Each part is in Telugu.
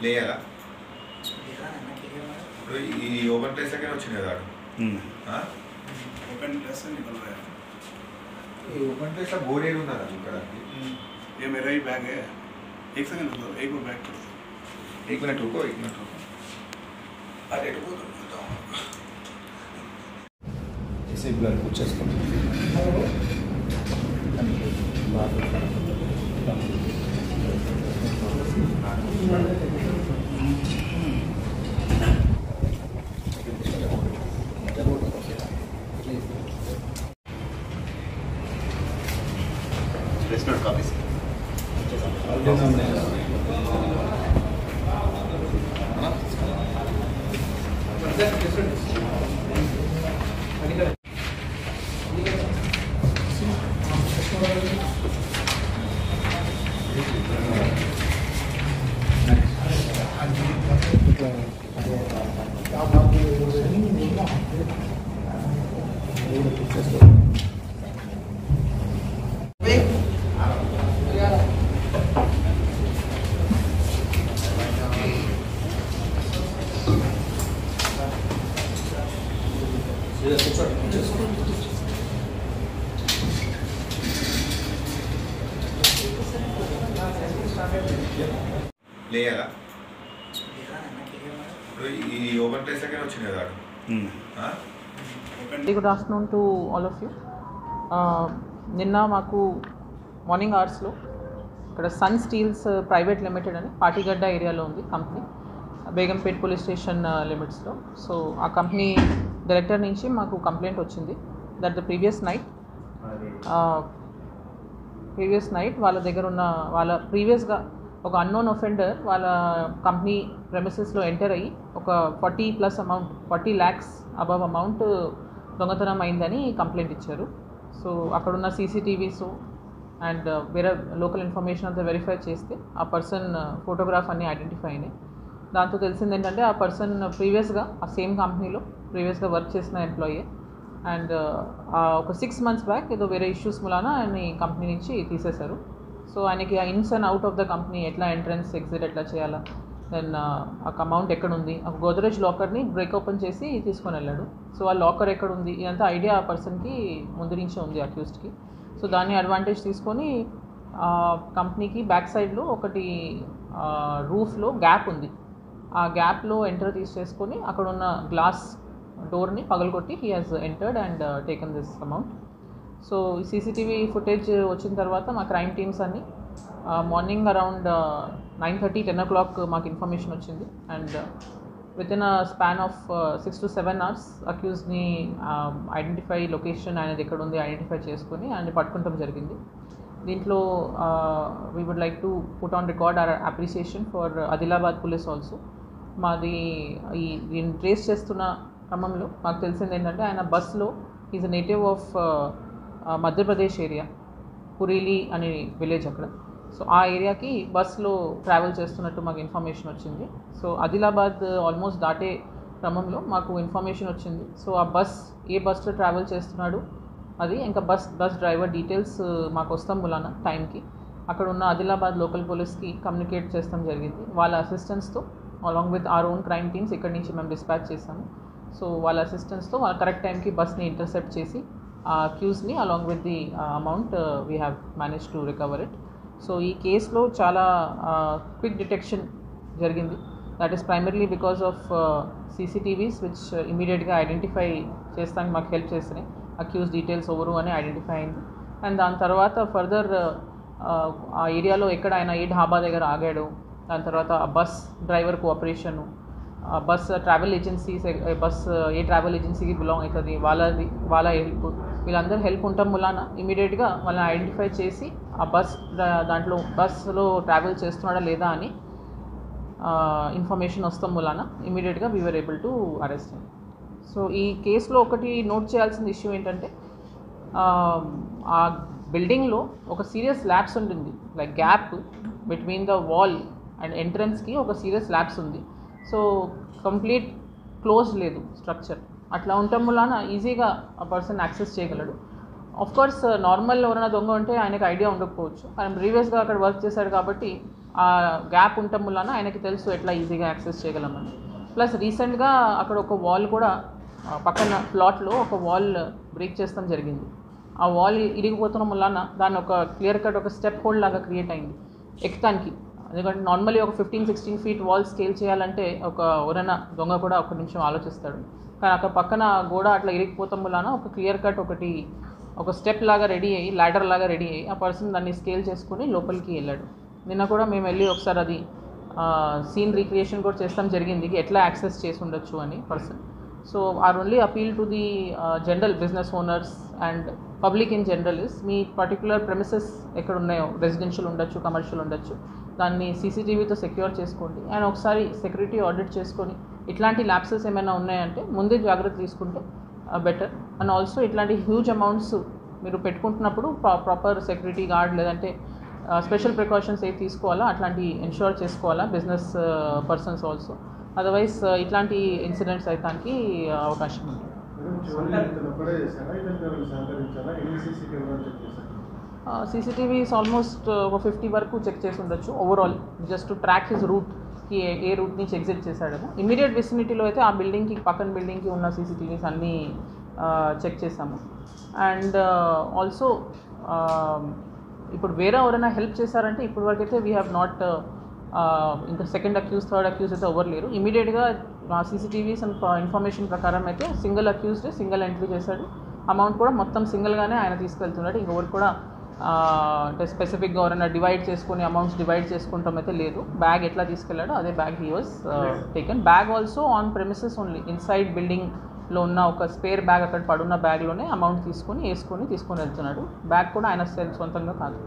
లేయాలా ఇప్పుడు ఈ ఓపెన్ ప్లేస్ దగ్గర వచ్చింది కదా ओपन प्लेस से निकल रहा है। ये ओपन प्लेस का बोर एरिया था ఇక్కడ ये मेरा ही बैग है। एक सेकंड रुको, एक वो बैग करो। एक मिनट रुको अरे रुको ऐसे ब्लर कुछ इसको रेस्टोरेंट का ऑफिस లేయాలా ఇప్పుడు ఈ ఓపెన్ ప్లేస్ దగ్గర వచ్చింది కదా good afternoon to all of you. నిన్న మాకు మార్నింగ్ అవర్స్లో ఇక్కడ సన్ స్టీల్స్ ప్రైవేట్ లిమిటెడ్ అని పాటిగడ్డ ఏరియాలో ఉంది కంపెనీ, బేగంపేట్ పోలీస్ స్టేషన్ లిమిట్స్లో. సో ఆ కంపెనీ డైరెక్టర్ నుంచి మాకు కంప్లైంట్ వచ్చింది దట్ ద ప్రీవియస్ నైట్ వాళ్ళ దగ్గర ఉన్న వాళ్ళ ప్రీవియస్గా ఒక అన్నోన్ ఒఫెండర్ వాళ్ళ కంపెనీ ప్రెమిసెస్లో ఎంటర్ అయ్యి ఒక 40 lakhs అబవ్ అమౌంట్ దొంగతనం అయిందని కంప్లైంట్ ఇచ్చారు. సో అక్కడున్న సీసీటీవీస్ అండ్ వేరే లోకల్ ఇన్ఫర్మేషన్ అంతా వెరిఫై చేస్తే ఆ పర్సన్ ఫోటోగ్రాఫ్ అన్నీ ఐడెంటిఫై అయినాయి. దాంతో తెలిసింది ఏంటంటే ఆ పర్సన్ ప్రీవియస్గా ఆ సేమ్ కంపెనీలో ప్రీవియస్గా వర్క్ చేసిన ఎంప్లాయీ అండ్ ఒక 6 months బ్యాక్ ఏదో వేరే ఇష్యూస్ మూలాన ఆయన కంపెనీ నుంచి తీసేశారు. సో ఆయనకి ఆ ఇన్స్ and out of the company ఎట్లా ఎంట్రన్స్ ఎగ్జిట్ ఎట్లా చేయాలా, దెన్ ఆ అమౌంట్ ఎక్కడుంది, ఒక గోద్రేజ్ లాకర్ని బ్రేక్ ఓపెన్ చేసి తీసుకొని వెళ్ళాడు. సో ఆ లాకర్ ఎక్కడుంది ఇదంతా ఐడియా ఆ పర్సన్కి ముందు నుంచే ఉంది అక్యూస్డ్కి. సో దాన్ని అడ్వాంటేజ్ తీసుకొని కంపెనీకి బ్యాక్ సైడ్లో ఒకటి రూఫ్లో గ్యాప్ ఉంది, ఆ గ్యాప్లో ఎంటర్ తీసేసుకొని అక్కడ ఉన్న గ్లాస్ డోర్ని పగలగొట్టి he has entered and taken this amount. So ఈ సీసీటీవీ ఫుటేజ్ వచ్చిన తర్వాత మా క్రైమ్ టీమ్స్ అన్ని మార్నింగ్ అరౌండ్ 9:30, 10 o'clock మాకు ఇన్ఫర్మేషన్ వచ్చింది and with in a span of 6 to 7 hours అక్యూజ్ని ఐడెంటిఫై లొకేషన్ అనేది ఎక్కడ ఉంది ఐడెంటిఫై చేసుకొని ఆయన పట్టుకుంటాం జరిగింది. దీంట్లో we would like to put on record our appreciation for Adilabad police also. మాది దీన్ని ట్రేస్ చేస్తున్న క్రమంలో మాకు తెలిసింది ఏంటంటే ఆయన బస్లో is a native of Madhya Pradesh area, Purili అనే విలేజ్ అక్కడ. సో ఆ ఏరియాకి బస్లో ట్రావెల్ చేస్తున్నట్టు మాకు ఇన్ఫర్మేషన్ వచ్చింది. సో ఆదిలాబాద్ ఆల్మోస్ట్ దాటే క్రమంలో మాకు ఇన్ఫర్మేషన్ వచ్చింది. సో ఆ ఏ బస్లో ట్రావెల్ చేస్తున్నాడు అది ఇంకా బస్ డ్రైవర్ డీటెయిల్స్ మాకు వస్తాం మూలాన టైంకి అక్కడ ఉన్న ఆదిలాబాద్ లోకల్ పోలీస్కి కమ్యూనికేట్ చేస్తాం జరిగింది. వాళ్ళ అసిస్టెన్స్తో along with our own crime teams ఇక్కడి నుంచి మేము డిస్పాచ్ చేసాము. సో వాళ్ళ అసిస్టెన్స్తో వాళ్ళ కరెక్ట్ టైంకి బస్ని ఇంటర్సెప్ట్ చేసి ఆ అక్యూజ్ని along with the amount we have manage to recover it. So ఈ కేసులో చాలా క్విక్ డిటెక్షన్ జరిగింది. That is primarily because of CCTVs which ఇమీడియట్గా ఐడెంటిఫై చేస్తానికి మాకు హెల్ప్ చేస్తున్నాయి. అక్యూజ్ డీటెయిల్స్ ఎవరు అని ఐడెంటిఫై అయింది అండ్ దాని తర్వాత ఫర్దర్ ఆ ఏరియాలో ఎక్కడ ఆయన ఏ ఢాబా దగ్గర ఆగాడు, దాని తర్వాత ఆ bus driver cooperation, bus travel agencies bus ఏ ట్రావెల్ ఏజెన్సీకి బిలాంగ్ అవుతుంది వాళ్ళ హెల్ప్, వీళ్ళందరూ హెల్ప్ ఉండటం వలన ఇమీడియట్గా వాళ్ళని ఐడెంటిఫై చేసి ఆ బస్సులో ట్రావెల్ చేస్తున్నాడా లేదా అని ఇన్ఫర్మేషన్ వస్తాం వలన ఇమీడియట్గా we were able to arrest him. So ఈ కేసులో ఒకటి నోట్ చేయాల్సిన ఇష్యూ ఏంటంటే ఆ బిల్డింగ్లో ఒక సీరియస్ ల్యాబ్స్ ఉంటుంది, like gap between the wall and ఎంట్రన్స్కి ఒక సీరియస్ ల్యాబ్స్ ఉంది. సో కంప్లీట్ క్లోజ్ లేదు స్ట్రక్చర్, అట్లా ఉండటం వలన ఈజీగా ఆ పర్సన్ యాక్సెస్ చేయగలడు. ఆఫ్ కోర్స్ నార్మల్ ఎవరైనా దొంగ ఉంటే ఆయనకు ఐడియా ఉండకపోవచ్చు, ఆయన ప్రీవియస్గా అక్కడ వర్క్ చేశాడు కాబట్టి ఆ గ్యాప్ ఉండటం వలన ఆయనకి తెలుసు ఎట్లా ఈజీగా యాక్సెస్ చేయగలమని. ప్లస్ రీసెంట్గా అక్కడ ఒక వాల్ కూడా పక్కన ప్లాట్లో ఒక వాల్ బ్రేక్ చేస్తాం జరిగింది. ఆ వాల్ ఇరిగిపోతున్న వలన దాన్ని ఒక క్లియర్ కట్ ఒక స్టెప్ హోల్డ్ లాగా క్రియేట్ అయింది ఎక్కడానికి. ఎందుకంటే నార్మల్లీ ఒక 15-16 ఫీట్ వాల్ స్కేల్ చేయాలంటే ఎవరైనా దొంగ కూడా ఒక నిమిషం ఆలోచిస్తాడు. కానీ అక్కడ పక్కన గోడ అట్లా ఇరిగిపోతాం వలన ఒక క్లియర్ కట్ ఒక స్టెప్ లాగా రెడీ అయ్యి ల్యాడర్ లాగా రెడీ అయ్యి ఆ పర్సన్ దాన్ని స్కేల్ చేసుకుని లోపలికి వెళ్ళాడు. నిన్న కూడా మేము వెళ్ళి ఒకసారి అది సీన్ రీక్రియేషన్ కూడా చేస్తాం జరిగింది ఎట్లా యాక్సెస్ చేసి ఉండొచ్చు అని person. So our only appeal to the general business owners and public in general is మీ పర్టికులర్ ప్రెమిసెస్ ఎక్కడ ఉన్నాయో రెసిడెన్షియల్ ఉండొచ్చు, కమర్షియల్ ఉండొచ్చు, దాన్ని సీసీటీవీతో సెక్యూర్ చేసుకోండి అండ్ ఒకసారి సెక్యూరిటీ ఆడిట్ చేసుకొని ఇట్లాంటి ల్యాప్సెస్ ఏమైనా ఉన్నాయంటే ముందే జాగ్రత్త తీసుకుంటే బెటర్. అండ్ ఆల్సో ఇట్లాంటి హ్యూజ్ అమౌంట్స్ మీరు పెట్టుకుంటున్నప్పుడు ప్రాపర్ సెక్యూరిటీ గార్డ్ లేదంటే స్పెషల్ ప్రికాషన్స్ ఏవి తీసుకోవాలా అట్లాంటి ఎన్ష్యూర్ చేసుకోవాలా బిజినెస్ పర్సన్స్ ఆల్సో. అదర్వైజ్ ఇట్లాంటి ఇన్సిడెంట్స్ అయితే అవకాశం ఉంది. సీసీటీవీస్ ఆల్మోస్ట్ ఒక 50 వరకు చెక్ చేసి ఉండొచ్చు overall, just to track his రూట్కి ఏ రూట్ నుంచి ఎగ్జిట్ చేశాడేమో. ఇమీడియట్ విసినిటీలో అయితే ఆ బిల్డింగ్కి పక్కన బిల్డింగ్కి ఉన్న సీసీటీవీస్ అన్నీ చెక్ చేసాము. అండ్ ఆల్సో ఇప్పుడు వేరే ఎవరైనా హెల్ప్ చేశారంటే ఇప్పటి వరకు అయితే వీ హ్యావ్ నాట్ ఇంకా సెకండ్ అక్యూజ్ థర్డ్ అక్యూజ్ అయితే ఎవరు లేరు. ఇమీడియట్గా సీసీటీవీస్ అండ్ ఇన్ఫర్మేషన్ ప్రకారం అయితే సింగిల్ అక్యూజ్డ్ సింగిల్ ఎంట్రీ చేశాడు. అమౌంట్ కూడా మొత్తం సింగిల్గానే ఆయన తీసుకెళ్తున్నాడు. ఇంకొకరు కూడా అంటే స్పెసిఫిక్గా ఎవరైనా డివైడ్ చేసుకుని అమౌంట్స్ డివైడ్ చేసుకుంటాం అయితే లేదు. బ్యాగ్ ఎట్లా తీసుకెళ్ళాడో అదే bag he was taken. Bag also on premises only inside బిల్డింగ్లో ఉన్న ఒక స్పేర్ బ్యాగ్ అక్కడ పడున్న బ్యాగ్లోనే అమౌంట్ తీసుకొని వెళ్తున్నాడు. బ్యాగ్ కూడా ఆయన సొంతంగా కాదు.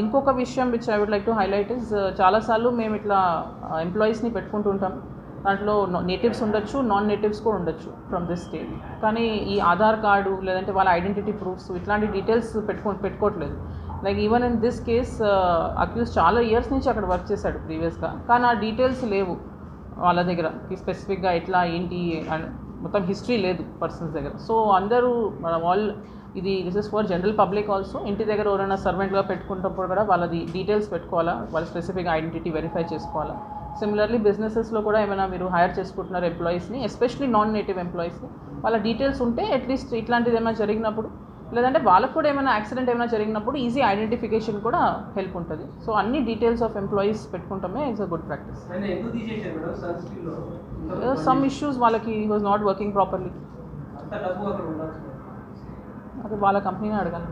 ఇంకొక విషయం which I would like to highlight is చాలాసార్లు మేము ఇట్లా ఎంప్లాయీస్ని పెట్టుకుంటుంటాం. దాంట్లో నేటివ్స్ ఉండొచ్చు, నాన్ నేటివ్స్ కూడా ఉండొచ్చు ఫ్రమ్ దిస్ స్టేట్. కానీ ఈ ఆధార్ కార్డు లేదంటే వాళ్ళ ఐడెంటిటీ ప్రూఫ్స్ ఇట్లాంటి డీటెయిల్స్ పెట్టుకోవట్లేదు. Like even in this case accused చాలా ఇయర్స్ నుంచి అక్కడ వర్క్ చేశాడు ప్రీవియస్గా, కానీ ఆ డీటెయిల్స్ లేవు వాళ్ళ దగ్గర స్పెసిఫిక్గా ఎట్లా ఏంటి అండ్ మొత్తం హిస్టరీ లేదు పర్సన్స్ దగ్గర. సో అందరూ this is for general public also. ఇంటి దగ్గర ఎవరైనా సర్వెంట్గా పెట్టుకున్నప్పుడు కూడా వాళ్ళది డీటెయిల్స్ పెట్టుకోవాలా, వాళ్ళ స్పెసిఫిక్ ఐడెంటిటీ వెరిఫై చేసుకోవాలా. సిమిలర్లీ బిజినెసెస్లో కూడా ఏమైనా మీరు హైర్ చేసుకుంటున్నారు ఎంప్లాయీస్ని, ఎస్పెషలీ నాన్ నేటివ్ ఎంప్లాయీస్ని, వాళ్ళ డీటెయిల్స్ ఉంటే అట్లీస్ట్ ఇట్లాంటిది ఏమైనా జరిగినప్పుడు లేదంటే వాళ్ళకు కూడా ఏమైనా యాక్సిడెంట్ ఏమైనా జరిగినప్పుడు ఈజీ ఐడెంటిఫికేషన్ కూడా హెల్ప్ ఉంటుంది. సో అన్ని డీటెయిల్స్ ఆఫ్ ఎంప్లాయీస్ పెట్టుకుంటామే it's a good practice. Some issues వాళ్ళకి వాజ్ నాట్ వర్కింగ్ ప్రాపర్లీ, అది వాళ్ళ కంపెనీని అడగాలి.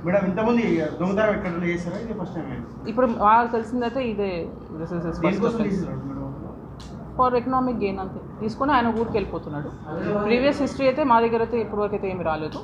మేడం ఇంతమంది దొంగతనం ఎక్కడ చేస్తారా? ఇది ఫస్ట్ టైం ఇప్పుడు వాళ్ళకి తెలిసిందైతే ఇదే ఫర్ ఎకనామిక్ గెయిన్ అంతే తీసుకొని ఆయన ఊరికి వెళ్ళిపోతున్నాడు. ప్రీవియస్ హిస్టరీ అయితే మా దగ్గర అయితే ఇప్పటివరకు అయితే ఏమి రాలేదు.